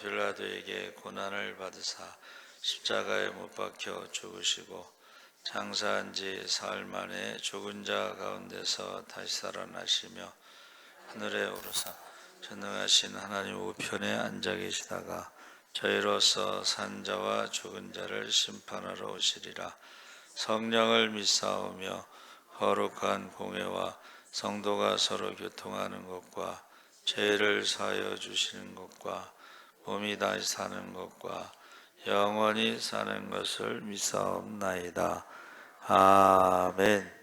빌라도에게 고난을 받으사 십자가에 못 박혀 죽으시고 장사한 지 사흘 만에 죽은 자 가운데서 다시 살아나시며 하늘에 오르사 전능하신 하나님 우편에 앉아 계시다가 저희로서 산 자와 죽은 자를 심판하러 오시리라. 성령을 믿사오며 거룩한 공회와 성도가 서로 교통하는 것과 죄를 사하여 주시는 것과 몸이 다시 사는 것과 영원히 사는 것을 믿사옵나이다. 아멘.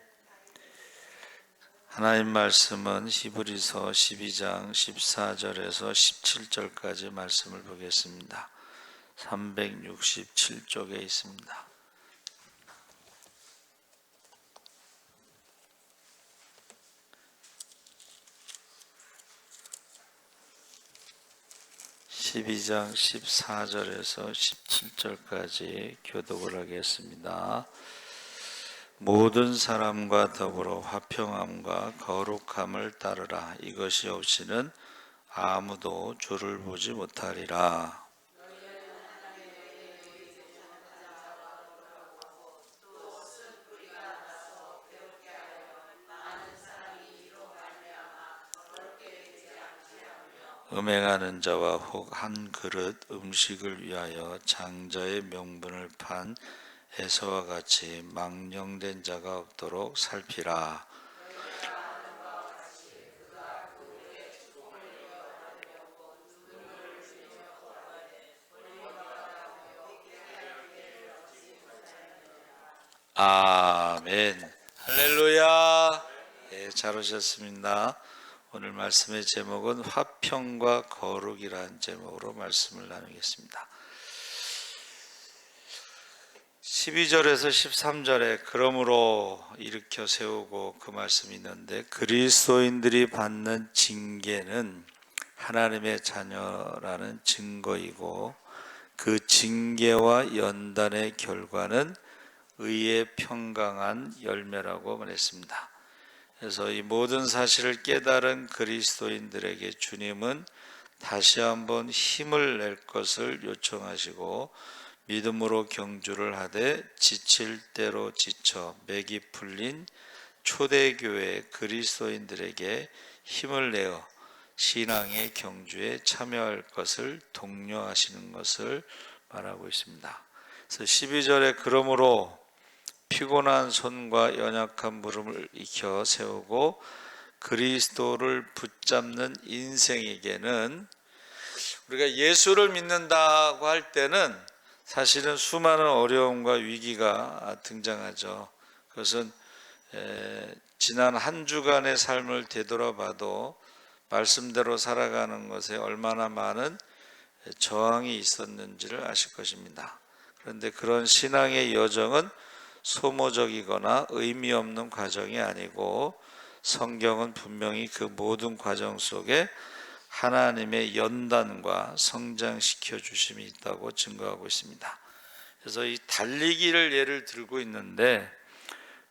하나님 말씀은 히브리서 12장 14절에서 17절까지 말씀을 보겠습니다. 367쪽에 있습니다. (12장) 14절에서 17절까지 교독을 하겠습니다. 모든 사람과 더불어 화평함과 거룩함을 따르라. 이것이 없이는 아무도 주를 보지 못하리라. 음행하는 자와 혹 한 그릇 음식을 위하여 장자의 명분을 판 에서와 같이 망령된 자가 없도록 살피라. 아멘. 할렐루야. 예, 잘 오셨습니다. 오늘 말씀의 제목은 화평과 거룩이라는 제목으로 말씀을 나누겠습니다. 12절에서 13절에 그러므로 일으켜 세우고 그 말씀이 있는데, 그리스도인들이 받는 징계는 하나님의 자녀라는 증거이고 그 징계와 연단의 결과는 의의 평강한 열매라고 말했습니다. 그래서 이 모든 사실을 깨달은 그리스도인들에게 주님은 다시 한번 힘을 낼 것을 요청하시고 믿음으로 경주를 하되 지칠 대로 지쳐 맥이 풀린 초대교회 그리스도인들에게 힘을 내어 신앙의 경주에 참여할 것을 독려하시는 것을 말하고 있습니다. 그래서 12절에 그러므로 피곤한 손과 연약한 무릎을 익혀 세우고 그리스도를 붙잡는 인생에게는, 우리가 예수를 믿는다고 할 때는 사실은 수많은 어려움과 위기가 등장하죠. 그것은 지난 한 주간의 삶을 되돌아봐도 말씀대로 살아가는 것에 얼마나 많은 저항이 있었는지를 아실 것입니다. 그런데 그런 신앙의 여정은 소모적이거나 의미 없는 과정이 아니고 성경은 분명히 그 모든 과정 속에 하나님의 연단과 성장시켜 주심이 있다고 증거하고 있습니다. 그래서 이 달리기를 예를 들고 있는데,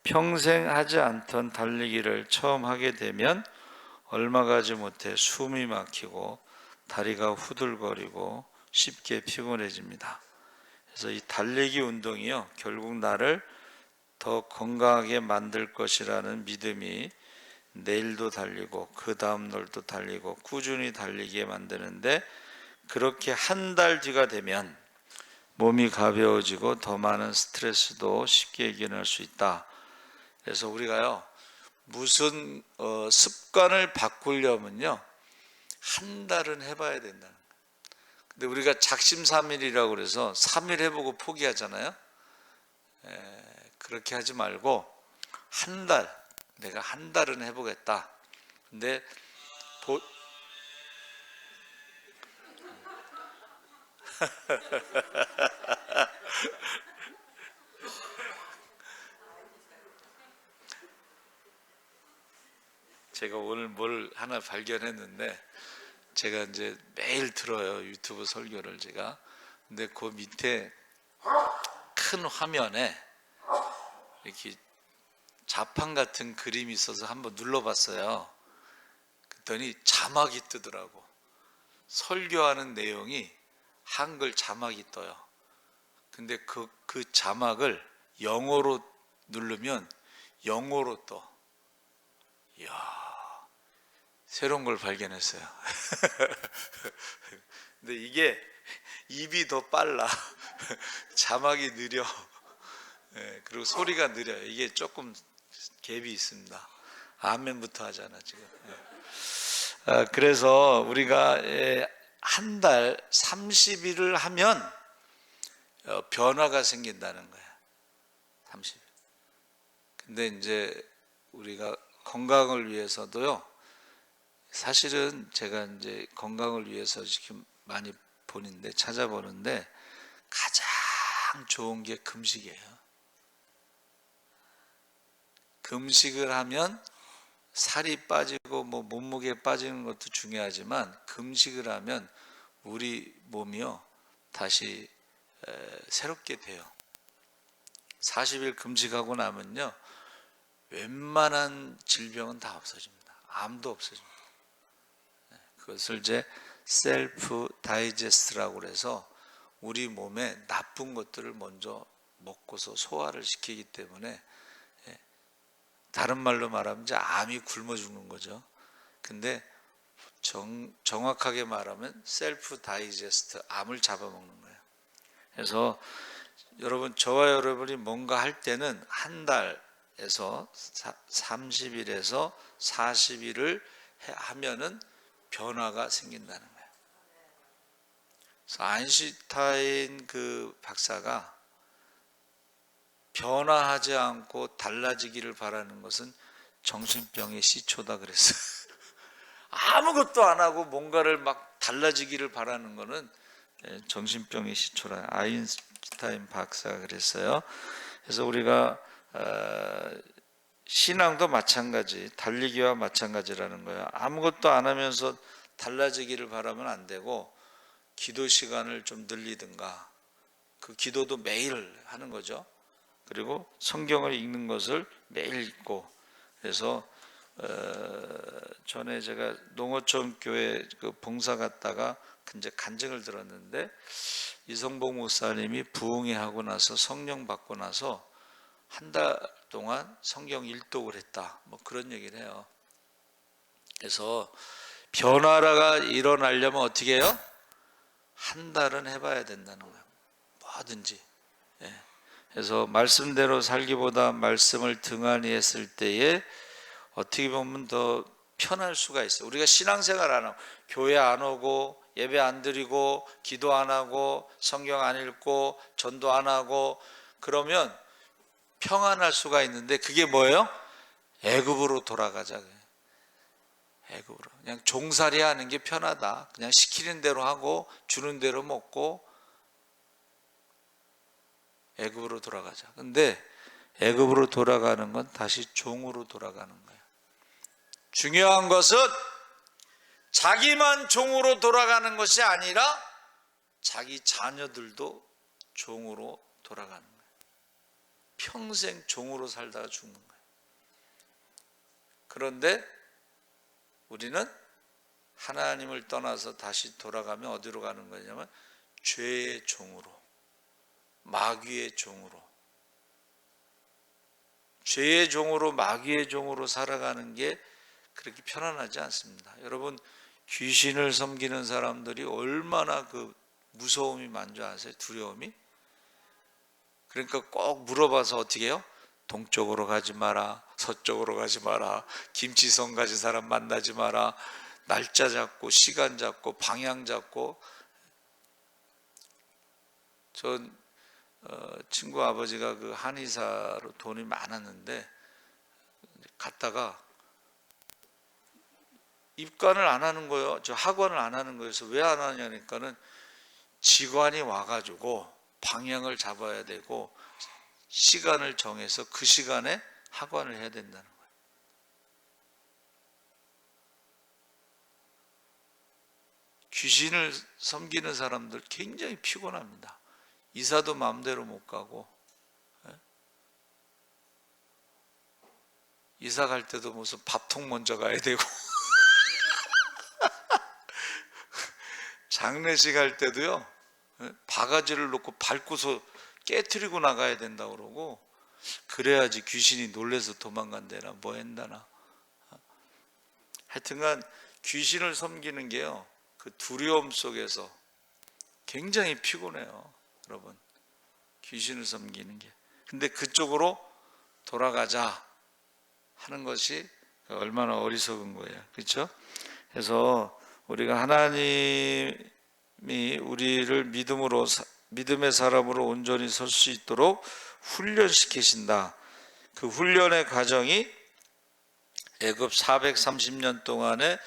평생 하지 않던 달리기를 처음 하게 되면 얼마 가지 못해 숨이 막히고 다리가 후들거리고 쉽게 피곤해집니다. 그래서 이 달리기 운동이요, 결국 나를 더 건강하게 만들 것이라는 믿음이 내일도 달리고 그 다음 날도 달리고 꾸준히 달리게 만드는데, 그렇게 한 달 뒤가 되면 몸이 가벼워지고 더 많은 스트레스도 쉽게 이겨낼 수 있다. 그래서 우리가요, 무슨 습관을 바꾸려면요 한 달은 해봐야 된다는 거예요. 근데 우리가 작심삼일이라고 그래서 3일 해보고 포기하잖아요. 그렇게 하지 말고 한 달, 내가 한 달은 해보겠다. 근데 제가 오늘 뭘 하나 발견했는데, 제가 이제 매일 들어요, 유튜브 설교를 제가. 근데 그 밑에 큰 화면에 이렇게 자판 같은 그림이 있어서 한번 눌러봤어요. 그랬더니 자막이 뜨더라고. 설교하는 내용이 한글 자막이 떠요. 근데 그 자막을 영어로 누르면 영어로 떠. 이야, 새로운 걸 발견했어요. 근데 이게 입이 더 빨라. 자막이 느려. 그리고 소리가 느려요. 이게 조금 갭이 있습니다. 아멘부터 하잖아 지금. 그래서 우리가 한 달 30일을 하면 변화가 생긴다는 거야. 30일. 근데 이제 우리가 건강을 위해서도요. 사실은 제가 이제 건강을 위해서 지금 많이 보는데 찾아보는데 가장 좋은 게 금식이에요. 금식을 하면 살이 빠지고 뭐 몸무게 빠지는 것도 중요하지만 금식을 하면 우리 몸이요 다시 새롭게 돼요. 40일 금식하고 나면요 웬만한 질병은 다 없어집니다. 암도 없어집니다. 그것을 이제 셀프 다이제스트라고 그래서 우리 몸에 나쁜 것들을 먼저 먹고서 소화를 시키기 때문에 다른 말로 말하면 이제 암이 굶어 죽는 거죠. 근데 정확하게 말하면 셀프 다이제스트, 암을 잡아먹는 거예요. 그래서 여러분, 저와 여러분이 뭔가 할 때는 한 달에서 30일에서 40일을 하면은 변화가 생긴다는 거예요. 그래서 아인슈타인 그 박사가 변화하지 않고 달라지기를 바라는 것은 정신병의 시초다 그랬어요. 아무것도 안 하고 뭔가를 막 달라지기를 바라는 것은 정신병의 시초라 아인슈타인 박사가 그랬어요. 그래서 우리가 신앙도 마찬가지, 달리기와 마찬가지라는 거예요. 아무것도 안 하면서 달라지기를 바라면 안 되고 기도 시간을 좀 늘리든가, 그 기도도 매일 하는 거죠. 그리고 성경을 읽는 것을 매일 읽고. 그래서 전에 제가 농어촌 교회 그 봉사 갔다가 이제 간증을 들었는데 이성복 목사님이 부흥회 하고 나서 성령 받고 나서 한 달 동안 성경 일독을 했다, 뭐 그런 얘기를 해요. 그래서 변화가 일어나려면 어떻게 해요? 한 달은 해봐야 된다는 거예요. 뭐든지. 그래서 말씀대로 살기보다 말씀을 등한히 했을 때에 어떻게 보면 더 편할 수가 있어요. 우리가 신앙생활 안 하고 교회 안 오고 예배 안 드리고 기도 안 하고 성경 안 읽고 전도 안 하고 그러면 평안할 수가 있는데 그게 뭐예요? 애굽으로 돌아가자. 애굽으로. 그냥 종살이 하는 게 편하다. 그냥 시키는 대로 하고 주는 대로 먹고 애굽으로 돌아가자. 근데 애굽으로 돌아가는 건 다시 종으로 돌아가는 거예요. 중요한 것은 자기만 종으로 돌아가는 것이 아니라 자기 자녀들도 종으로 돌아가는 거예요. 평생 종으로 살다가 죽는 거예요. 그런데 우리는 하나님을 떠나서 다시 돌아가면 어디로 가는 거냐면 죄의 종으로, 마귀의 종으로, 죄의 종으로, 마귀의 종으로 살아가는 게 그렇게 편안하지 않습니다. 여러분, 귀신을 섬기는 사람들이 얼마나 그 무서움이 많지 아세요? 두려움이? 그러니까 꼭 물어봐서 어떻게 해요? 동쪽으로 가지 마라, 서쪽으로 가지 마라, 김치성 가진 사람 만나지 마라, 날짜 잡고 시간 잡고 방향 잡고. 전 친구 아버지가 그 한의사로 돈이 많았는데 갔다가 입관을 안 하는 거예요. 저 학원을 안 하는 거여서 왜 안 하냐니까는 직원이 와가지고 방향을 잡아야 되고 시간을 정해서 그 시간에 학원을 해야 된다는 거예요. 귀신을 섬기는 사람들 굉장히 피곤합니다. 이사도 마음대로 못 가고, 이사 갈 때도 무슨 밥통 먼저 가야 되고 장례식 할 때도요 바가지를 놓고 밟고서 깨트리고 나가야 된다고 그러고, 그래야지 귀신이 놀래서 도망간다나 뭐 한다나. 하여튼간 귀신을 섬기는 게요, 그 두려움 속에서 굉장히 피곤해요, 여러분. 귀신을 섬기는 게. 근데 그쪽으로 돌아가자 하는 것이 얼마나 어리석은 거예요, 그렇죠? 그래서 우리가 하나님이 우리를 믿음의 사람으로 온전히 설 수 있도록 훈련시키신다. 그 훈련의 과정이 애굽 430년 동안의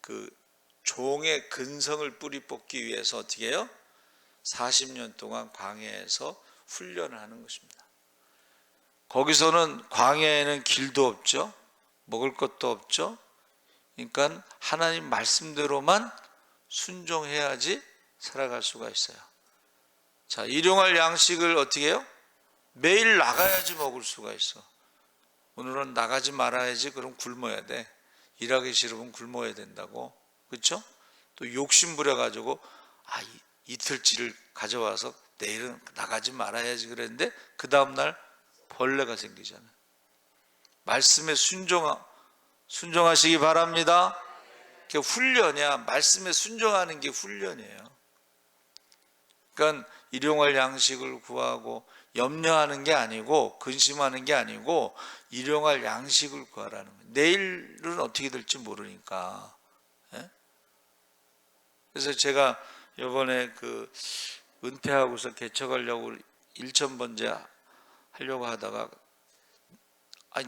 그 종의 근성을 뿌리 뽑기 위해서 어떻게 해요? 40년 동안 광야에서 훈련을 하는 것입니다. 거기서는 광야에는 길도 없죠, 먹을 것도 없죠. 그러니까 하나님 말씀대로만 순종해야지 살아갈 수가 있어요. 자, 일용할 양식을 어떻게 해요? 매일 나가야지 먹을 수가 있어. 오늘은 나가지 말아야지, 그럼 굶어야 돼. 일하기 싫으면 굶어야 된다고, 그렇죠? 또 욕심 부려가지고 이틀치를 가져와서 내일은 나가지 말아야지 그랬는데 그 다음날 벌레가 생기잖아요. 말씀에 순종하시기 바랍니다. 그게 훈련이야. 말씀에 순종하는 게 훈련이에요. 그러니까 일용할 양식을 구하고 염려하는 게 아니고 근심하는 게 아니고 일용할 양식을 구하라는 거예요. 내일은 어떻게 될지 모르니까. 그래서 제가 이번에 그 은퇴하고서 개척하려고 일천번제 하려고 하다가,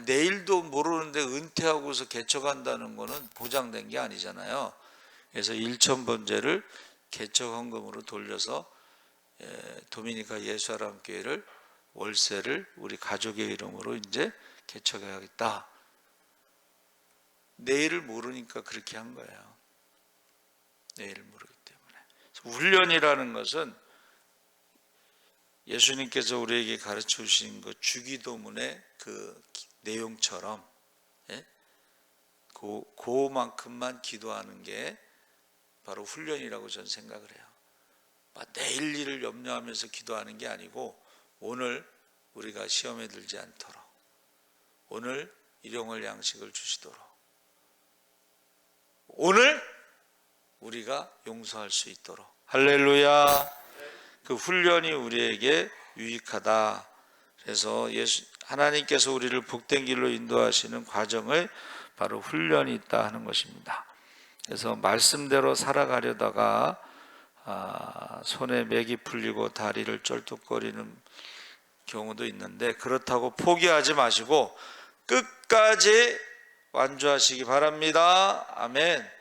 내일도 모르는데 은퇴하고서 개척한다는 거는 보장된 게 아니잖아요. 그래서 일천번제를 개척헌금으로 돌려서 도미니카 예수사랑 교회를 월세를 우리 가족의 이름으로 이제 개척해야겠다. 내일을 모르니까 그렇게 한 거예요. 내일을 모르기 때문에. 훈련이라는 것은 예수님께서 우리에게 가르쳐 주신 그 주기도문의 그 내용처럼 그만큼만 기도하는 게 바로 훈련이라고 저는 생각을 해요. 내일 일을 염려하면서 기도하는 게 아니고 오늘 우리가 시험에 들지 않도록, 오늘 일용할 양식을 주시도록, 오늘 우리가 용서할 수 있도록. 할렐루야. 그 훈련이 우리에게 유익하다. 그래서 하나님께서 우리를 복된 길로 인도하시는 과정을 바로 훈련이 있다 하는 것입니다. 그래서 말씀대로 살아가려다가 손에 맥이 풀리고 다리를 쩔뚝거리는 경우도 있는데, 그렇다고 포기하지 마시고 끝까지 완주하시기 바랍니다. 아멘.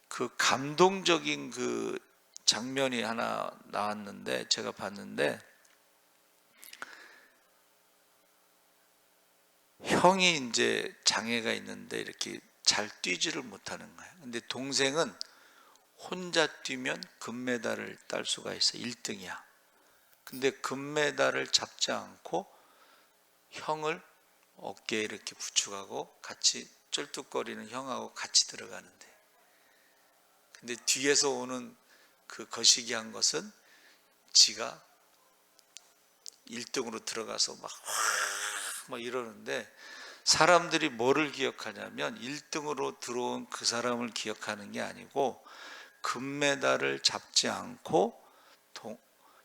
그 감동적인 그 장면이 하나 나왔는데 제가 봤는데, 형이 이제 장애가 있는데 이렇게 잘 뛰지를 못하는 거예요. 근데 동생은 혼자 뛰면 금메달을 딸 수가 있어. 1등이야. 근데 금메달을 잡지 않고 형을 어깨에 이렇게 부축하고 같이 쩔뚝거리는 형하고 같이 들어가는데, 근데 뒤에서 오는 그 거시기한 것은 지가 1등으로 들어가서 막 이러는데, 사람들이 뭐를 기억하냐면 1등으로 들어온 그 사람을 기억하는 게 아니고 금메달을 잡지 않고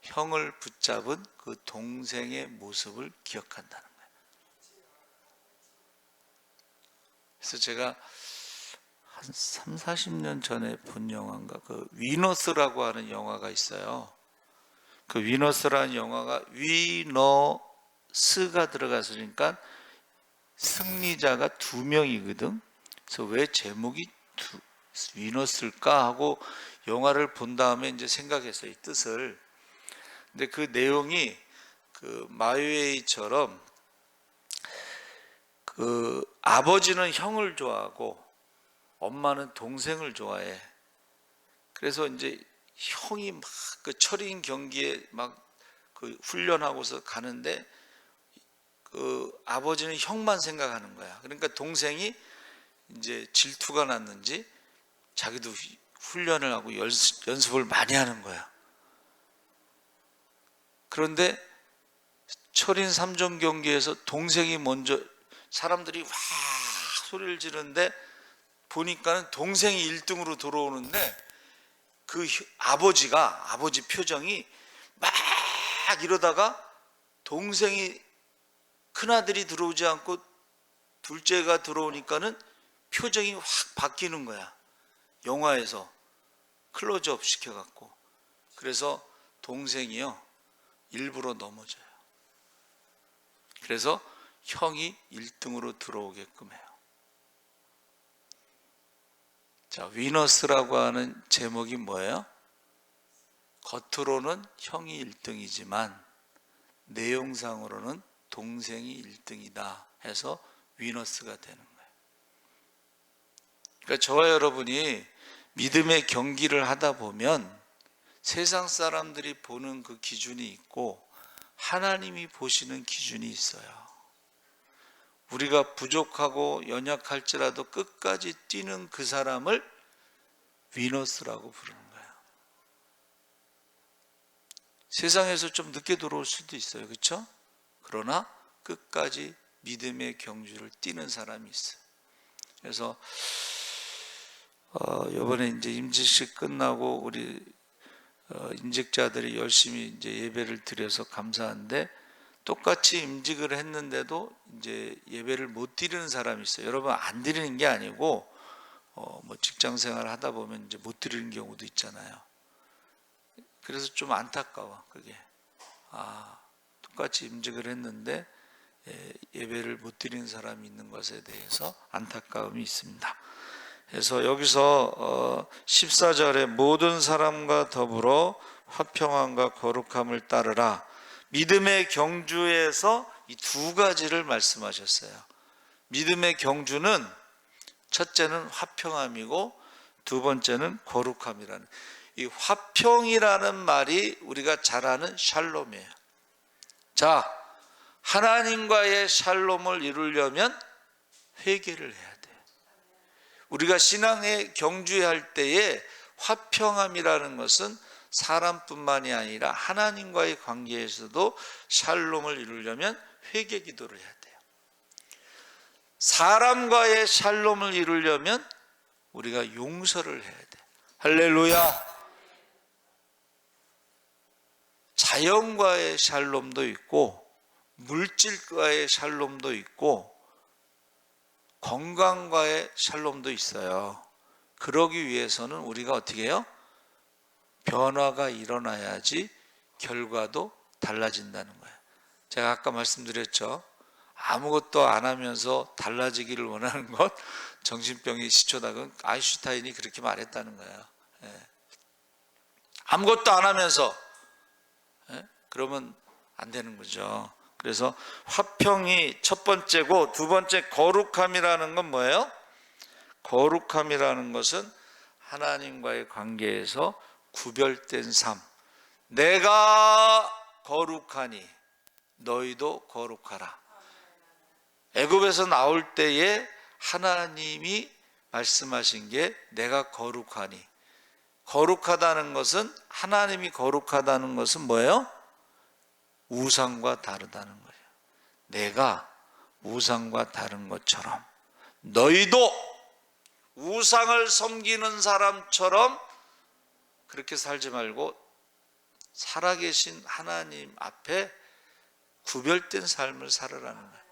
형을 붙잡은 그 동생의 모습을 기억한다는 거예요. 그래서 제가 한 3, 40년 전에 본 영화인가, 그 위너스라고 하는 영화가 있어요. 그 위너스라는 영화가 위너스가 들어갔으니까 승리자가 2명이거든. 그래서 왜 제목이 위너스일까 하고 영화를 본 다음에 이제 생각했어요, 이 뜻을. 근데 그 내용이 그 마이웨이처럼 그 아버지는 형을 좋아하고 엄마는 동생을 좋아해. 그래서 이제 형이 막 그 철인 경기에 막 그 훈련하고서 가는데 그 아버지는 형만 생각하는 거야. 그러니까 동생이 이제 질투가 났는지 자기도 훈련을 하고 연습을 많이 하는 거야. 그런데 철인 3종 경기에서 동생이 먼저, 사람들이 와 소리를 지르는데 보니까는 동생이 1등으로 들어오는데 그 아버지 표정이 막 이러다가 동생이, 큰아들이 들어오지 않고 둘째가 들어오니까는 표정이 확 바뀌는 거야. 영화에서 클로즈업 시켜갖고. 그래서 동생이요 일부러 넘어져요. 그래서 형이 1등으로 들어오게끔 해요. 자, 위너스라고 하는 제목이 뭐예요? 겉으로는 형이 1등이지만 내용상으로는 동생이 1등이다 해서 위너스가 되는 거예요. 그러니까 저와 여러분이 믿음의 경기를 하다 보면 세상 사람들이 보는 그 기준이 있고 하나님이 보시는 기준이 있어요. 우리가 부족하고 연약할지라도 끝까지 뛰는 그 사람을 위너스라고 부르는 거예요. 세상에서 좀 늦게 들어올 수도 있어요. 그렇죠? 그러나 끝까지 믿음의 경주를 뛰는 사람이 있어요. 그래서 이번에 이제 임직식 끝나고 우리 임직자들이 열심히 이제 예배를 드려서 감사한데, 똑같이 임직을 했는데도 이제 예배를 못 드리는 사람이 있어요. 여러분, 안 드리는 게 아니고 뭐 직장 생활 하다 보면 이제 못 드리는 경우도 있잖아요. 그래서 좀 안타까워. 그게 똑같이 임직을 했는데 예배를 못 드리는 사람이 있는 것에 대해서 안타까움이 있습니다. 그래서 여기서 14절에 모든 사람과 더불어 화평함과 거룩함을 따르라, 믿음의 경주에서 이 두 가지를 말씀하셨어요. 믿음의 경주는 첫째는 화평함이고 두 번째는 거룩함이라는, 이 화평이라는 말이 우리가 잘 아는 샬롬이에요. 자, 하나님과의 샬롬을 이루려면 회개를 해야 돼요. 우리가 신앙의 경주할 때에 화평함이라는 것은 사람뿐만이 아니라 하나님과의 관계에서도 샬롬을 이루려면 회개 기도를 해야 돼요. 사람과의 샬롬을 이루려면 우리가 용서를 해야 돼요. 할렐루야. 자연과의 샬롬도 있고 물질과의 샬롬도 있고 건강과의 샬롬도 있어요. 그러기 위해서는 우리가 어떻게 해요? 변화가 일어나야지 결과도 달라진다는 거예요. 제가 아까 말씀드렸죠. 아무것도 안 하면서 달라지기를 원하는 것, 정신병이 시초다. 그건 아인슈타인이 그렇게 말했다는 거예요. 아무것도 안 하면서 그러면 안 되는 거죠. 그래서 화평이 첫 번째고, 두 번째 거룩함이라는 건 뭐예요? 거룩함이라는 것은 하나님과의 관계에서 구별된 삶. 내가 거룩하니 너희도 거룩하라. 애굽에서 나올 때에 하나님이 말씀하신 게 내가 거룩하니, 거룩하다는 것은, 하나님이 거룩하다는 것은 뭐예요? 우상과 다르다는 거예요. 내가 우상과 다른 것처럼 너희도 우상을 섬기는 사람처럼 그렇게 살지 말고 살아계신 하나님 앞에 구별된 삶을 살아라는 거예요.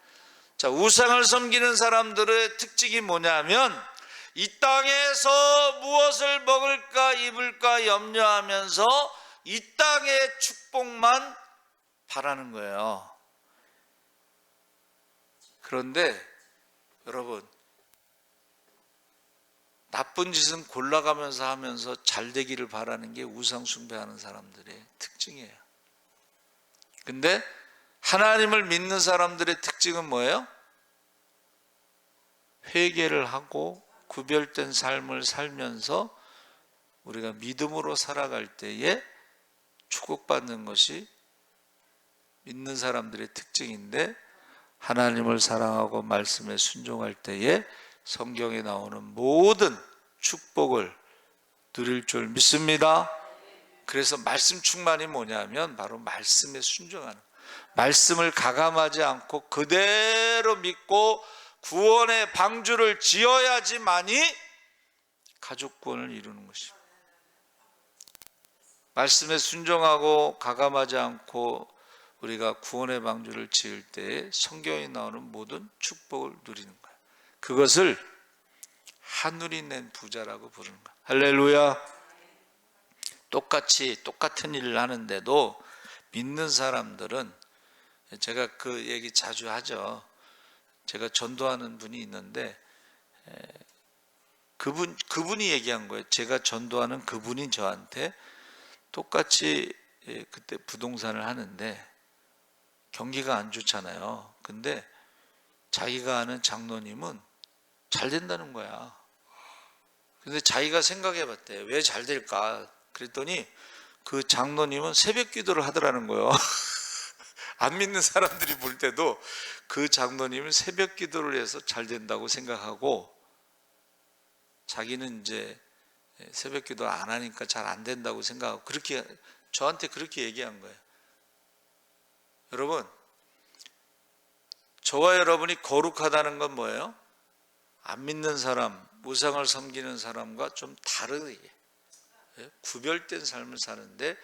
자, 우상을 섬기는 사람들의 특징이 뭐냐면 이 땅에서 무엇을 먹을까 입을까 염려하면서 이 땅의 축복만 바라는 거예요. 그런데 여러분, 나쁜 짓은 골라가면서 하면서 잘 되기를 바라는 게 우상 숭배하는 사람들의 특징이에요. 근데 하나님을 믿는 사람들의 특징은 뭐예요? 회개를 하고 구별된 삶을 살면서 우리가 믿음으로 살아갈 때에 축복받는 것이 믿는 사람들의 특징인데, 하나님을 사랑하고 말씀에 순종할 때에 성경에 나오는 모든 축복을 누릴 줄 믿습니다. 그래서 말씀 충만이 뭐냐면 바로 말씀에 순종하는, 말씀을 가감하지 않고 그대로 믿고 구원의 방주를 지어야지만이 가족 구원을 이루는 것입니다. 말씀에 순종하고 가감하지 않고 우리가 구원의 방주를 지을 때에 성경에 나오는 모든 축복을 누리는 거예요. 그것을 하늘이 낸 부자라고 부르는 거예요. 할렐루야. 똑같은 일을 하는데도 믿는 사람들은, 제가 그 얘기 자주 하죠. 제가 전도하는 분이 있는데 그분이 얘기한 거예요. 제가 전도하는 그분이 저한테 똑같이 그때 부동산을 하는데 경기가 안 좋잖아요. 근데 자기가 아는 장로님은 잘 된다는 거야. 근데 자기가 생각해 봤대. 왜 잘 될까? 그랬더니 그 장로님은 새벽 기도를 하더라는 거예요. 안 믿는 사람들이 볼 때도 그 장로님은 새벽 기도를 해서 잘 된다고 생각하고, 자기는 이제 새벽 기도를 안 하니까 잘 안 된다고 생각하고, 그렇게 저한테 그렇게 얘기한 거예요. 여러분, 저와 여러분이 거룩하다는 건 뭐예요? 안 믿는 사람, 우상을 섬기는 사람과 좀 다르게 구별된 삶을 사는데,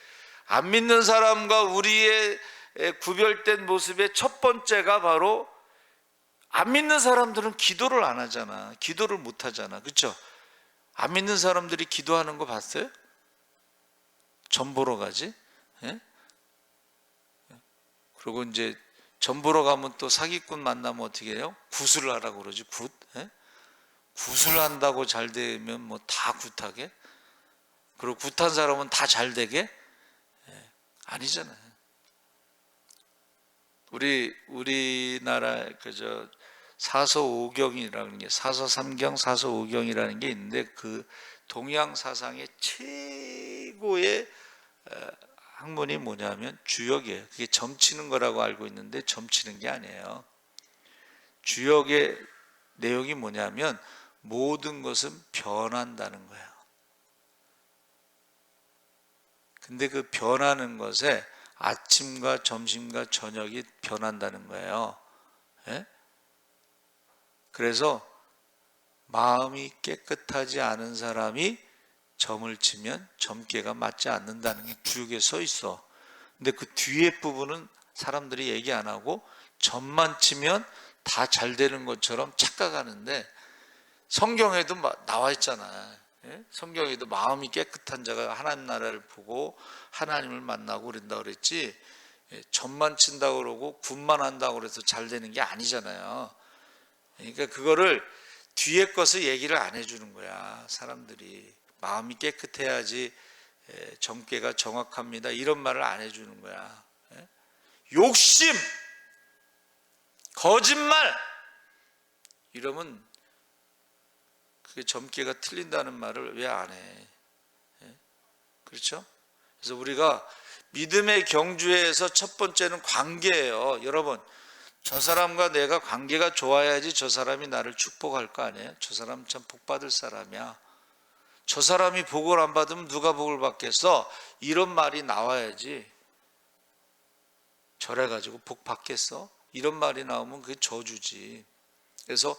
안 믿는 사람과 우리의 구별된 모습의 첫 번째가 바로, 안 믿는 사람들은 기도를 안 하잖아. 기도를 못 하잖아. 그렇죠? 안 믿는 사람들이 기도하는 거 봤어요? 전 보러 가지? 예? 그리고 이제 전 보러 가면 또 사기꾼 만나면 어떻게 해요? 굿을 하라고 그러지. 굿? 예? 굿을 한다고 잘 되면 뭐 다 굿하게? 그리고 굿한 사람은 다 잘 되게? 아니잖아요. 우리나라 그저 사서오경이라는 게, 사서삼경 사서오경이라는 게 있는데, 그 동양 사상의 최고의 학문이 뭐냐면 주역이에요. 그게 점치는 거라고 알고 있는데 점치는 게 아니에요. 주역의 내용이 뭐냐면 모든 것은 변한다는 거예요. 근데 그 변하는 것에 아침과 점심과 저녁이 변한다는 거예요. 예? 그래서 마음이 깨끗하지 않은 사람이 점을 치면 점괘가 맞지 않는다는 게 주역에 써 있어. 근데 그 뒤에 부분은 사람들이 얘기 안 하고 점만 치면 다 잘 되는 것처럼 착각하는데, 성경에도 나와 있잖아. 성경에도 마음이 깨끗한 자가 하나님 나라를 보고 하나님을 만나고 그런다고 그랬지, 점만 친다고 그러고 굿만 한다고 그래서 잘 되는 게 아니잖아요. 그러니까 그거를 뒤에 것을 얘기를 안 해주는 거야. 사람들이 마음이 깨끗해야지 점괘가 정확합니다, 이런 말을 안 해주는 거야. 욕심, 거짓말 이러면 그게 점괘가 틀린다는 말을 왜 안 해? 그렇죠? 그래서 우리가 믿음의 경주에서 첫 번째는 관계예요. 여러분, 저 사람과 내가 관계가 좋아야지 저 사람이 나를 축복할 거 아니에요? 저 사람 참 복받을 사람이야. 저 사람이 복을 안 받으면 누가 복을 받겠어? 이런 말이 나와야지. 절해가지고 복 받겠어? 이런 말이 나오면 그게 저주지. 그래서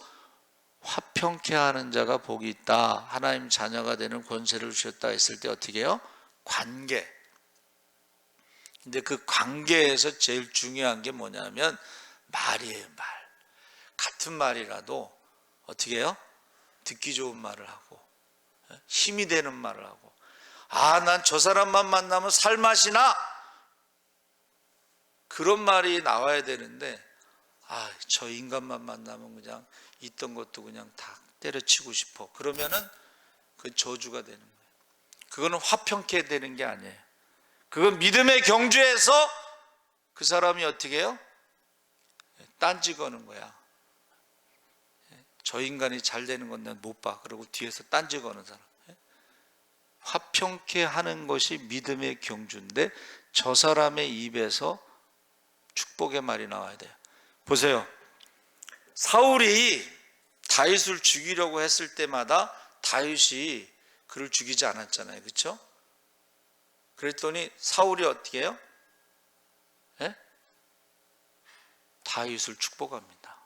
화평케 하는 자가 복이 있다, 하나님 자녀가 되는 권세를 주셨다 했을 때 어떻게 해요? 관계. 근데 그 관계에서 제일 중요한 게 뭐냐면 말이에요. 말. 같은 말이라도 어떻게 해요? 듣기 좋은 말을 하고 힘이 되는 말을 하고, 난 저 사람만 만나면 살맛이 나, 그런 말이 나와야 되는데, 저 인간만 만나면 그냥 있던 것도 그냥 다 때려치고 싶어, 그러면은 그 저주가 되는 거예요. 그거는 화평케 되는 게 아니에요. 그건 믿음의 경주에서 그 사람이 어떻게 해요? 딴지 거는 거야. 저 인간이 잘 되는 건 난 못 봐. 그리고 뒤에서 딴지 거는 사람. 화평케 하는 것이 믿음의 경주인데, 저 사람의 입에서 축복의 말이 나와야 돼요. 보세요. 사울이 다윗을 죽이려고 했을 때마다 다윗이 그를 죽이지 않았잖아요. 그렇죠? 그랬더니 사울이 어떻게 해요? 예? 다윗을 축복합니다.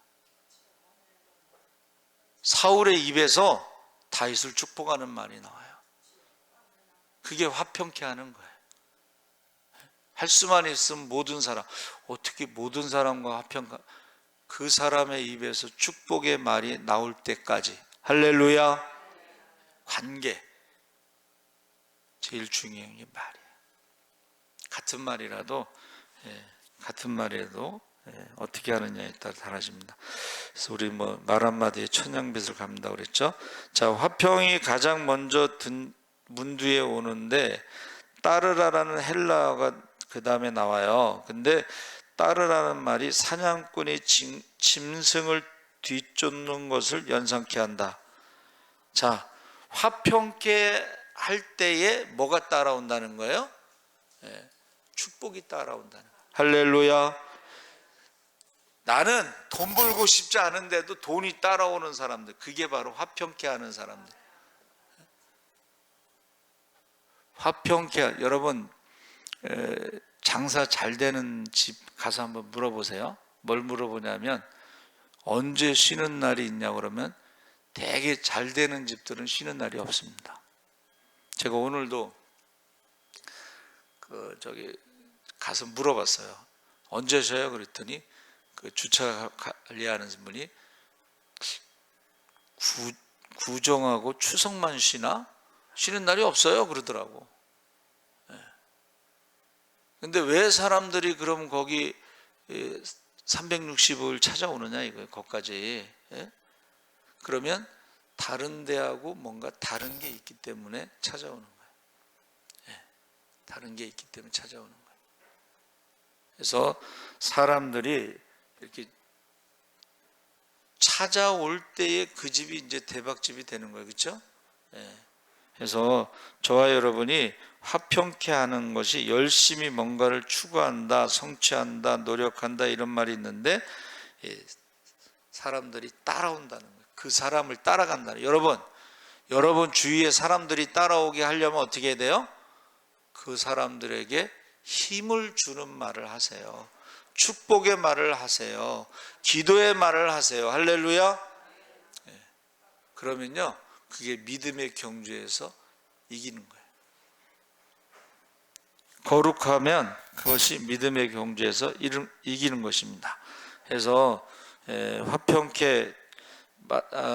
사울의 입에서 다윗을 축복하는 말이 나와요. 그게 화평케 하는 거예요. 할 수만 있으면 모든 사람, 어떻게 모든 사람과 화평, 그 사람의 입에서 축복의 말이 나올 때까지, 할렐루야. 관계, 제일 중요한 게 말이에요. 같은 말이라도 어떻게 하느냐에 따라 달라집니다. 그래서 우리 말 한마디에 천냥빚을 갚는다고 그랬죠. 자, 화평이 가장 먼저 문두에 오는데 따르라라는 헬라어가 그 다음에 나와요. 근데 따르라는 말이 사냥꾼이 짐승을 뒤쫓는 것을 연상케 한다. 자, 화평케 할 때에 뭐가 따라온다는 거예요? 축복이 따라온다는 거예요. 할렐루야. 나는 돈 벌고 싶지 않은데도 돈이 따라오는 사람들, 그게 바로 화평케 하는 사람들. 화평케, 여러분 장사 잘 되는 집 가서 한번 물어보세요. 뭘 물어보냐면 언제 쉬는 날이 있냐고 그러면 되게 잘 되는 집들은 쉬는 날이 없습니다. 제가 오늘도 가서 물어봤어요. 언제 쉬어요? 그랬더니 그 주차 관리하는 분이 구정하고 추석만 쉬나? 쉬는 날이 없어요 그러더라고. 근데 왜 사람들이 그럼 거기 365일 찾아오느냐 이거예요. 거기까지. 그러면 다른 데하고 뭔가 다른 게 있기 때문에 찾아오는 거예요. 다른 게 있기 때문에 찾아오는 거예요. 그래서 사람들이 이렇게 찾아올 때에 그 집이 이제 대박집이 되는 거예요. 그렇죠? 그래서 저와 여러분이 화평케 하는 것이 열심히 뭔가를 추구한다, 성취한다, 노력한다 이런 말이 있는데 사람들이 따라온다는 거예요. 그 사람을 따라간다는 거예요. 여러분 주위에 사람들이 따라오게 하려면 어떻게 해야 돼요? 그 사람들에게 힘을 주는 말을 하세요. 축복의 말을 하세요. 기도의 말을 하세요. 할렐루야. 그러면요 그게 믿음의 경주에서 이기는 거예요. 거룩하면 그것이 믿음의 경주에서 이기는 것입니다. 그래서 화평케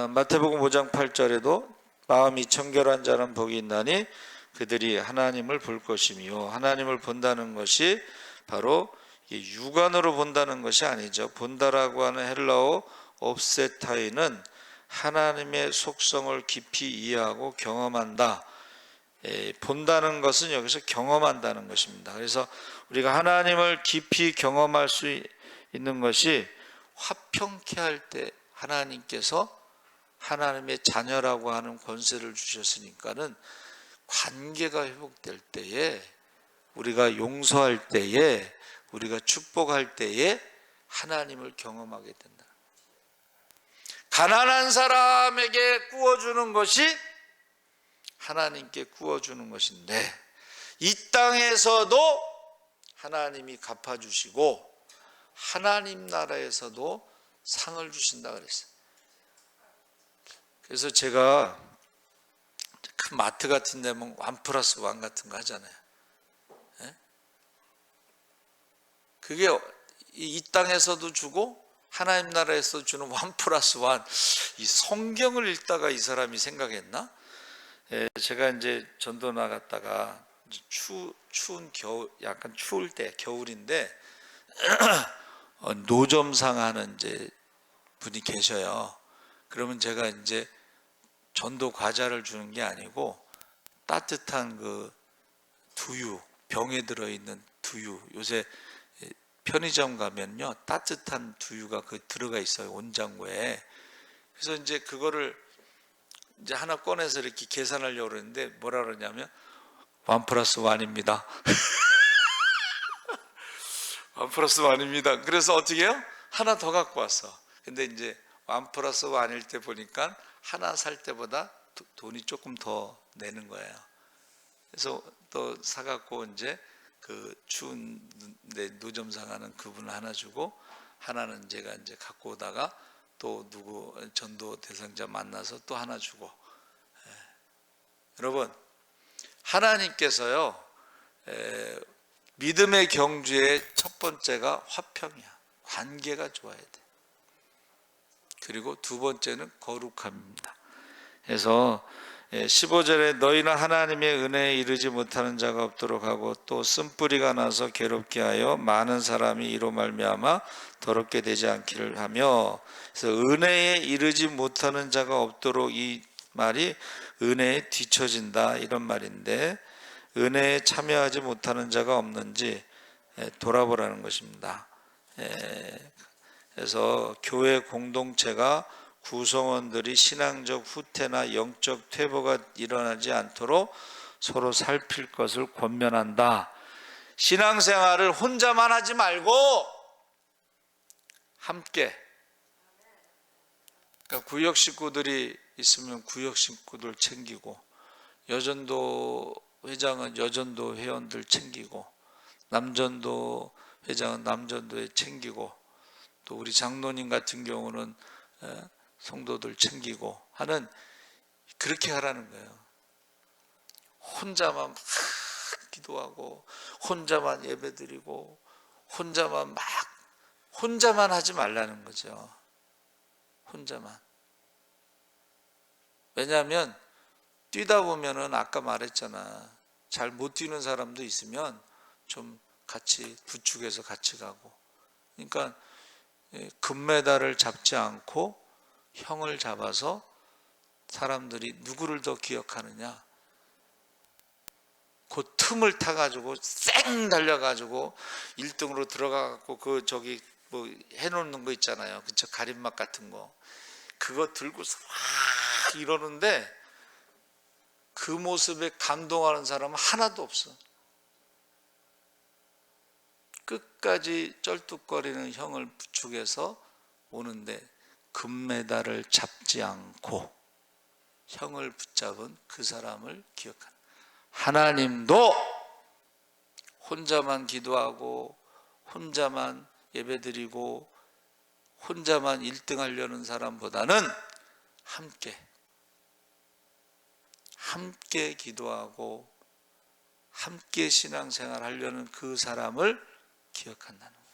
마태복음 5장 8절에도 마음이 청결한 자는 복이 있나니 그들이 하나님을 볼 것이며, 하나님을 본다는 것이 바로 육안으로 본다는 것이 아니죠. 본다라고 하는 헬라어 옵세타이는 하나님의 속성을 깊이 이해하고 경험한다. 본다는 것은 여기서 경험한다는 것입니다. 그래서 우리가 하나님을 깊이 경험할 수 있는 것이 화평케 할 때 하나님께서 하나님의 자녀라고 하는 권세를 주셨으니까는 관계가 회복될 때에, 우리가 용서할 때에, 우리가 축복할 때에 하나님을 경험하게 된다. 가난한 사람에게 구워주는 것이 하나님께 구워주는 것인데, 이 땅에서도 하나님이 갚아주시고 하나님 나라에서도 상을 주신다 그랬어요. 그래서 제가 큰 마트 같은 데면 1+1 같은 거 하잖아요. 그게 이 땅에서도 주고 하나님 나라에서 주는 1+1. 이 성경을 읽다가 이 사람이 생각했나? 제가 이제 전도 나갔다가 추운 겨울, 약간 추울 때, 겨울인데 노점상 하는 이제 분이 계셔요. 그러면 제가 이제 전도 과자를 주는 게 아니고 따뜻한 그 두유, 병에 들어있는 두유, 요새 편의점 가면요 따뜻한 두유가 그 들어가 있어요, 온장고에. 그래서 이제 그거를 이제 하나 꺼내서 이렇게 계산하려고 그러는데 뭐라 그러냐면 1+1입니다. 1+1입니다. 그래서 어떻게 해요? 하나 더 갖고 왔어. 근데 이제 1+1일 때 보니까 하나 살 때보다 돈이 조금 더 내는 거예요. 그래서 또 사갖고 이제 그 추운 데 노점상 하는 그분 하나 주고, 하나는 제가 이제 갖고 오다가 또 누구 전도 대상자 만나서 또 하나 주고. 여러분, 하나님께서요, 믿음의 경주의 첫 번째가 화평이야. 관계가 좋아야 돼. 그리고 두 번째는 거룩함입니다. 그래서 15절에 너희는 하나님의 은혜에 이르지 못하는 자가 없도록 하고 또 쓴뿌리가 나서 괴롭게 하여 많은 사람이 이로 말미암아 더럽게 되지 않기를 하며, 그래서 은혜에 이르지 못하는 자가 없도록, 이 말이 은혜에 뒤처진다 이런 말인데, 은혜에 참여하지 못하는 자가 없는지 돌아보라는 것입니다. 그래서 교회 공동체가 구성원들이 신앙적 후퇴나 영적 퇴보가 일어나지 않도록 서로 살필 것을 권면한다. 신앙생활을 혼자만 하지 말고 함께, 그러니까 구역 식구들이 있으면 구역 식구들 챙기고, 여전도 회장은 여전도 회원들 챙기고, 남전도 회장은 남전도에 챙기고, 또 우리 장로님 같은 경우는 성도들 챙기고 하는, 그렇게 하라는 거예요. 혼자만 막 기도하고 혼자만 예배드리고 혼자만 하지 말라는 거죠. 혼자만. 왜냐하면 뛰다 보면은 아까 말했잖아, 잘 못 뛰는 사람도 있으면 좀 같이 부축해서 같이 가고. 그러니까 금메달을 잡지 않고 형을 잡아서 사람들이 누구를 더 기억하느냐, 그 틈을 타가지고 쌩 달려가지고 1등으로 들어가갖고 그 저기 뭐 해놓는 거 있잖아요, 그쵸? 가림막 같은 거, 그거 들고서 막 이러는데 그 모습에 감동하는 사람은 하나도 없어. 끝까지 쩔뚝거리는 형을 부축해서 오는데 금메달을 잡지 않고 형을 붙잡은 그 사람을 기억하는. 하나님도 혼자만 기도하고 혼자만 예배드리고 혼자만 1등 하려는 사람보다는 함께 기도하고 함께 신앙생활 하려는 그 사람을 기억한다는 거예요.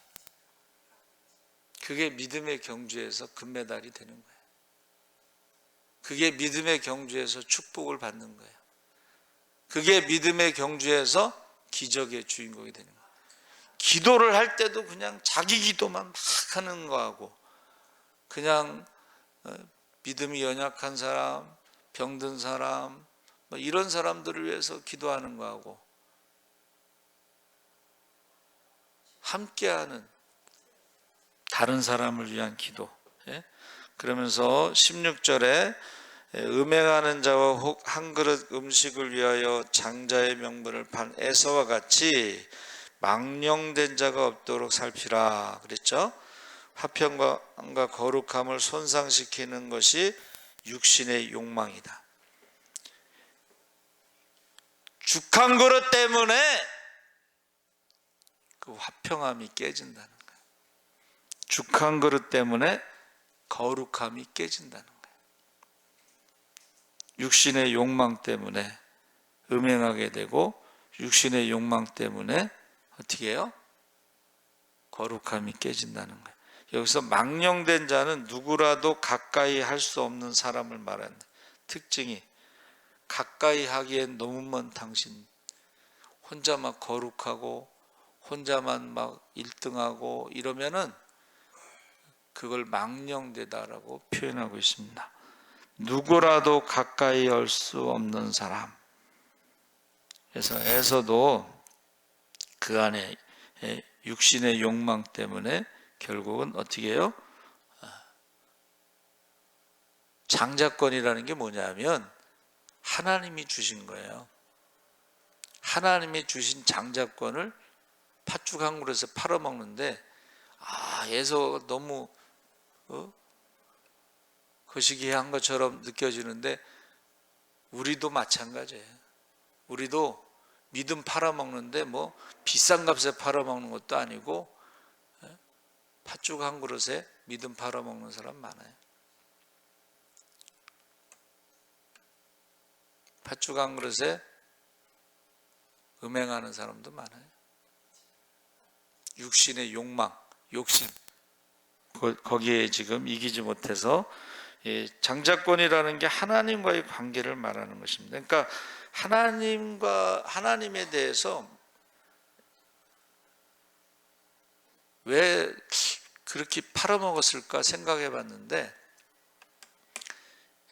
그게 믿음의 경주에서 금메달이 되는 거예요. 그게 믿음의 경주에서 축복을 받는 거예요. 그게 믿음의 경주에서 기적의 주인공이 되는 거예요. 기도를 할 때도 그냥 자기 기도만 막 하는 거하고, 그냥 믿음이 연약한 사람, 병든 사람, 뭐 이런 사람들을 위해서 기도하는 거하고, 함께하는 다른 사람을 위한 기도. 그러면서 16절에 음행하는 자와 혹 한 그릇 음식을 위하여 장자의 명분을 판 에서와 같이 망령된 자가 없도록 살피라 그랬죠. 화평과 거룩함을 손상시키는 것이 육신의 욕망이다. 죽 한 그릇 때문에 그 화평함이 깨진다는 거예요. 죽 한 그릇 때문에 거룩함이 깨진다는 거예요. 육신의 욕망 때문에 음행하게 되고, 육신의 욕망 때문에 어떻게 해요? 거룩함이 깨진다는 거예요. 여기서 망령된 자는 누구라도 가까이 할 수 없는 사람을 말하는데, 특징이 가까이 하기엔 너무 먼 당신, 혼자만 거룩하고 혼자만 막 1등하고 이러면은 그걸 망령되다라고 표현하고 있습니다. 누구라도 가까이 할 수 없는 사람. 그래서 에서도 그 안에 육신의 욕망 때문에 결국은 어떻게 해요? 장자권이라는 게 뭐냐면 하나님이 주신 거예요. 하나님이 주신 장자권을 팥죽 한 그릇에 팔아먹는데, 에서 너무 거시기한 것처럼 느껴지는데, 우리도 마찬가지예요. 우리도 믿음 팔아먹는데 뭐 비싼 값에 팔아먹는 것도 아니고 팥죽 한 그릇에 믿음 팔아먹는 사람 많아요. 팥죽 한 그릇에 음행하는 사람도 많아요. 육신의 욕망, 욕심, 거기에 지금 이기지 못해서 장자권이라는 게 하나님과의 관계를 말하는 것입니다. 그러니까 하나님에 대해서 왜 그렇게 팔아먹었을까 생각해 봤는데,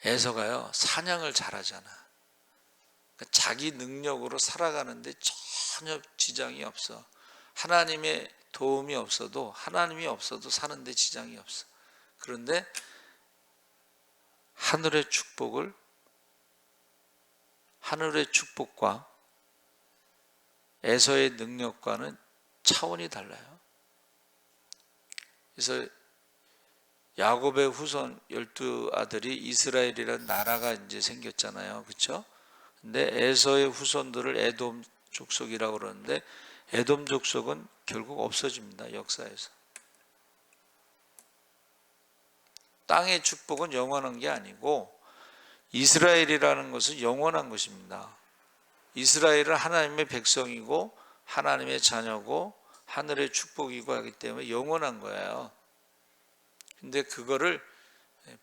에서가요 사냥을 잘하잖아. 그러니까 자기 능력으로 살아가는데 전혀 지장이 없어. 하나님의 도움이 없어도, 하나님이 없어도 사는데 지장이 없어. 그런데 하늘의 축복과 에서의 능력과는 차원이 달라요. 그래서 야곱의 후손 12아들이 이스라엘이라는 나라가 이제 생겼잖아요. 그렇죠? 근데 에서의 후손들을 에돔 족속이라고 그러는데, 에돔 족속은 결국 없어집니다. 역사에서. 땅의 축복은 영원한 게 아니고 이스라엘이라는 것은 영원한 것입니다. 이스라엘은 하나님의 백성이고 하나님의 자녀고 하늘의 축복이고 하기 때문에 영원한 거예요. 근데 그거를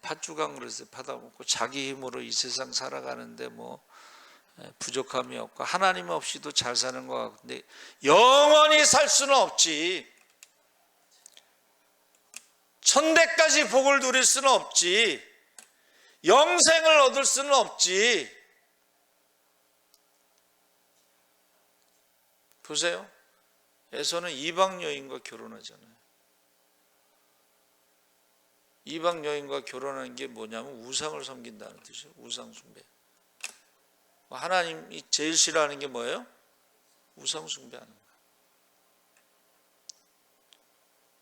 팥죽 한 그릇에 받아먹고 자기 힘으로 이 세상 살아가는데 뭐 부족함이 없고 하나님 없이도 잘 사는 것 같은데, 영원히 살 수는 없지. 천대까지 복을 누릴 수는 없지. 영생을 얻을 수는 없지. 보세요. 에서는 이방 여인과 결혼하잖아요. 이방 여인과 결혼하는 게 뭐냐면 우상을 섬긴다는 뜻이에요. 우상 숭배. 하나님이 제일 싫어하는 게 뭐예요? 우상 숭배하는 거예요.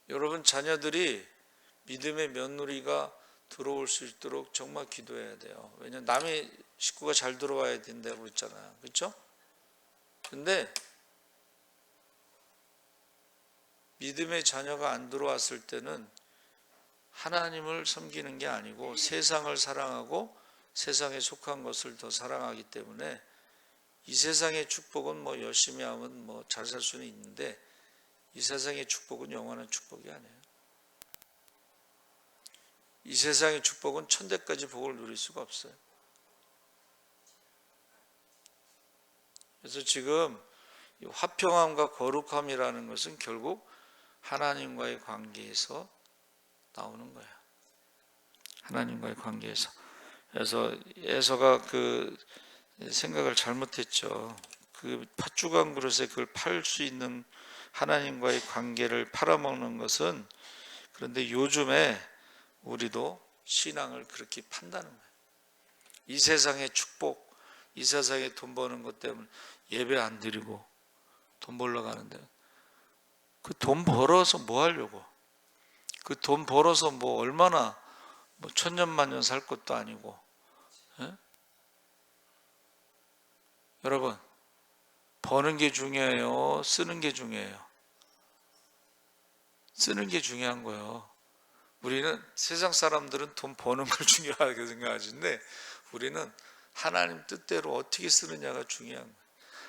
여러분 자녀들이 믿음의 며느리가 들어올 수 있도록 정말 기도해야 돼요. 왜냐하면 남의 식구가 잘 들어와야 된다고 그랬잖아요. 그렇죠? 근데 믿음의 자녀가 안 들어왔을 때는 하나님을 섬기는 게 아니고 세상을 사랑하고 세상에 속한 것을 더 사랑하기 때문에, 이 세상의 축복은 뭐 열심히 하면 뭐 잘 살 수는 있는데 이 세상의 축복은 영원한 축복이 아니에요. 이 세상의 축복은 천대까지 복을 누릴 수가 없어요. 그래서 지금 화평함과 거룩함이라는 것은 결국 하나님과의 관계에서 나오는 거예요. 하나님과의 관계에서. 그래서 에서가 그 생각을 잘못했죠. 그 팥죽 한 그릇에 그걸 팔 수 있는 하나님과의 관계를 팔아먹는 것은, 그런데 요즘에 우리도 신앙을 그렇게 판다는 거예요. 이 세상의 축복, 이 세상에 돈 버는 것 때문에 예배 안 드리고 돈 벌러 가는데, 그 돈 벌어서 뭐 하려고? 그 돈 벌어서 뭐 얼마나 뭐 천년만년 살 것도 아니고. 여러분, 버는 게 중요해요? 쓰는 게 중요해요? 쓰는 게 중요한 거예요. 우리는 세상 사람들은 돈 버는 걸 중요하게 생각하시는데, 우리는 하나님 뜻대로 어떻게 쓰느냐가 중요한 거예요.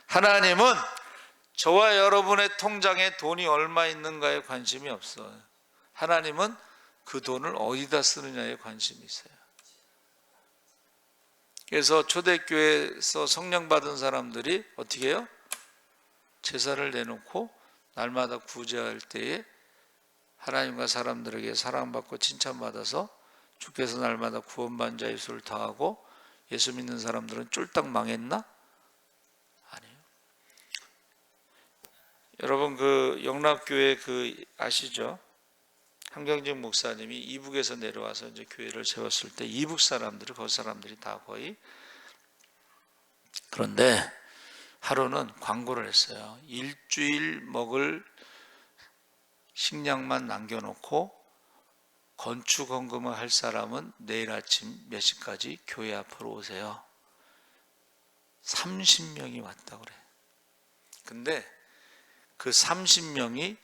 하나님은 저와 여러분의 통장에 돈이 얼마 있는가에 관심이 없어요. 하나님은 그 돈을 어디다 쓰느냐에 관심이 있어요. 그래서 초대교회에서 성령 받은 사람들이 어떻게 해요? 제사를 내놓고 날마다 구제할 때에 하나님과 사람들에게 사랑받고 칭찬받아서 주께서 날마다 구원받은 자의 수를 더하고, 예수 믿는 사람들은 쫄딱 망했나? 아니에요. 여러분 그 영락교회 그 아시죠? 한경직 목사님이 이북에서 내려와서 이제 교회를 세웠을 때 이북 사람들이, 거기 사람들이 다 거의, 그런데 하루는 광고를 했어요. 일주일 먹을 식량만 남겨놓고 건축 헌금을 할 사람은 내일 아침 몇 시까지 교회 앞으로 오세요. 30명이 왔다고 그래. 근데 그 30명이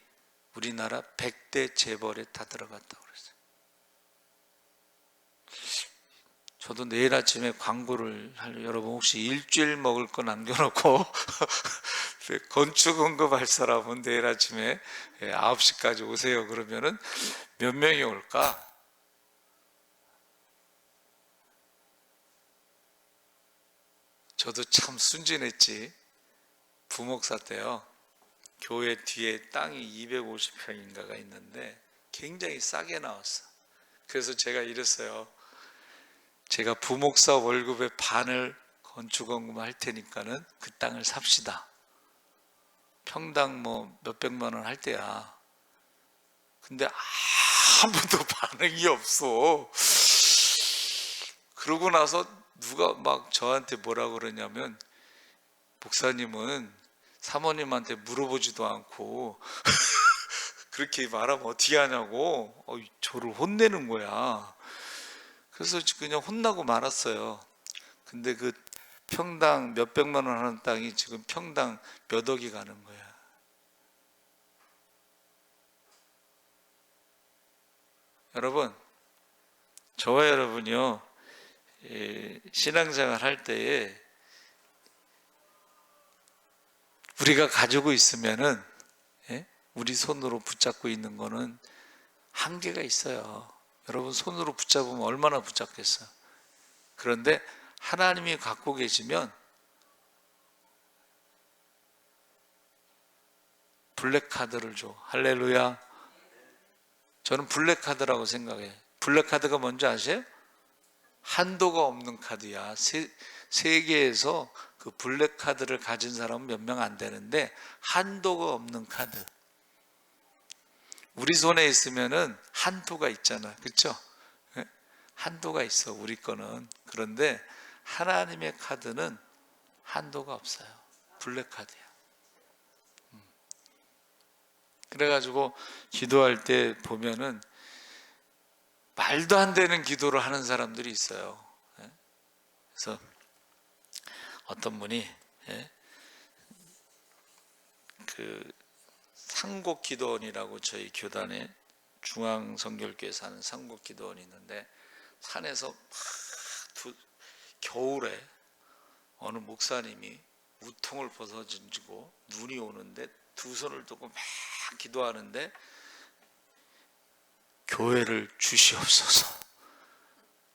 우리나라 100대 재벌에 다 들어갔다고 그랬어요. 저도 내일 아침에 광고를 하려, 여러분 혹시 일주일 먹을 거 남겨놓고 건축 언급할 사람은 내일 아침에 9시까지 오세요. 그러면은 몇 명이 올까? 저도 참 순진했지. 부목사 때요, 교회 뒤에 땅이 250평인가가 있는데 굉장히 싸게 나왔어. 그래서 제가 이랬어요. 제가 부목사 월급의 반을 건축원금 할 테니까는 그 땅을 삽시다. 평당 뭐 몇백만 원 할 때야. 근데 아무도 반응이 없어. 그러고 나서 누가 막 저한테 뭐라 그러냐면, 목사님은 사모님한테 물어보지도 않고 그렇게 말하면 어떻게 하냐고 저를 혼내는 거야. 그래서 그냥 혼나고 말았어요. 근데 그 평당 몇백만 원 하는 땅이 지금 평당 몇 억이 가는 거야. 여러분, 저와 여러분이요, 신앙생활 할 때에 우리가 가지고 있으면은, 우리 손으로 붙잡고 있는 거는 한계가 있어요. 여러분 손으로 붙잡으면 얼마나 붙잡겠어요. 그런데 하나님이 갖고 계시면 블랙카드를 줘. 할렐루야. 저는 블랙카드라고 생각해. 블랙카드가 뭔지 아세요? 한도가 없는 카드야. 세계에서 그 블랙카드를 가진 사람은 몇 명 안 되는데 한도가 없는 카드. 우리 손에 있으면은 한도가 있잖아. 그렇죠? 한도가 있어, 우리 거는. 그런데 하나님의 카드는 한도가 없어요. 블랙카드야. 그래가지고 기도할 때 보면은 말도 안 되는 기도를 하는 사람들이 있어요. 그래서 어떤 분이 그 상곡기도원이라고 저희 교단에 중앙성결교회에서 하는 상곡기도원이 있는데, 산에서 겨울에 어느 목사님이 우통을 벗어지고 눈이 오는데 두 손을 두고 막 기도하는데, 교회를 주시옵소서,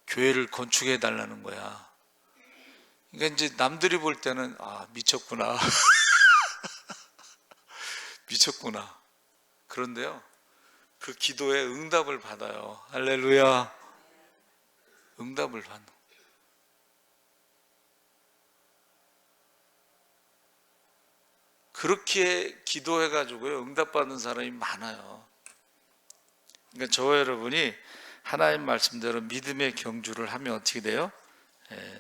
교회를 건축해 달라는 거야. 그러니까 이제 남들이 볼 때는 미쳤구나 미쳤구나. 그런데요, 그 기도에 응답을 받아요. 할렐루야. 응답을 받는. 그렇게 기도해가지고요, 응답받는 사람이 많아요. 그러니까 저와 여러분이 하나님 말씀대로 믿음의 경주를 하면 어떻게 돼요?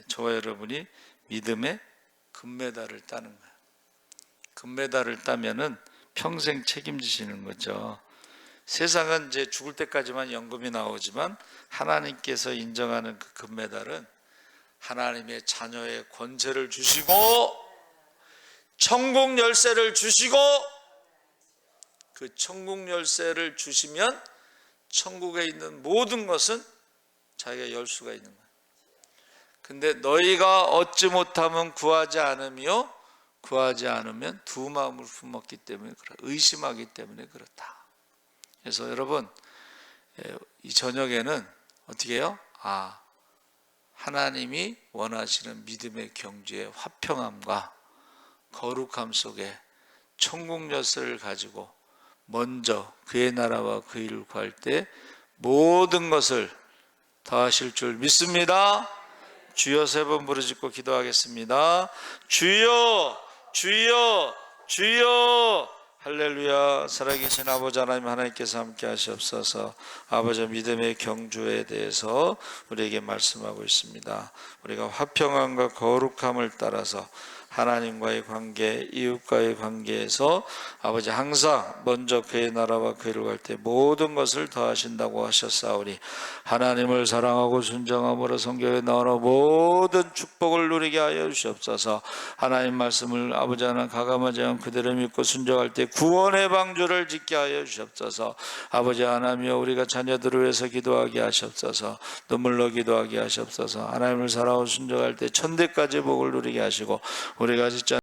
저와 여러분이 믿음의 금메달을 따는 거예요. 금메달을 따면은 평생 책임지시는 거죠. 세상은 이제 죽을 때까지만 연금이 나오지만 하나님께서 인정하는 그 금메달은 하나님의 자녀의 권세를 주시고 천국 열쇠를 주시고, 그 천국 열쇠를 주시면 천국에 있는 모든 것은 자기가 열 수가 있는 거예요. 근데 너희가 얻지 못하면 구하지 않으며 구하지 않으면 두 마음을 품었기 때문에 의심하기 때문에 그렇다. 그래서 여러분, 이 저녁에는 어떻게 해요? 하나님이 원하시는 믿음의 경주의 화평함과 거룩함 속에 천국 열쇠를 가지고 먼저 그의 나라와 그 일을 구할 때 모든 것을 더하실 줄 믿습니다. 주여 세 번 부르짖고 기도하겠습니다. 주여, 주여, 주여. 할렐루야. 살아계신 아버지 하나님, 하나님께서 함께 하시옵소서. 아버지, 믿음의 경주에 대해서 우리에게 말씀하고 있습니다. 우리가 화평함과 거룩함을 따라서 하나님과의 관계, 이웃과의 관계에서 아버지 항상 먼저 그의 나라와 그의 일을 할 때 모든 것을 더하신다고 하셨사오니 하나님을 사랑하고 순종함으로 성경에 나오는 모든 축복을 누리게 하여 주시옵소서. 하나님 말씀을 아버지 하나님 가감하지 않고 그대로 믿고 순종할 때 구원의 방주를 짓게 하여 주시옵소서. 아버지 하나님이여 우리가 자녀들을 위해서 기도하게 하시옵소서. 눈물로 기도하게 하시옵소서. 하나님을 사랑하고 순종할 때 천대까지 복을 누리게 하시고 우리가 진짜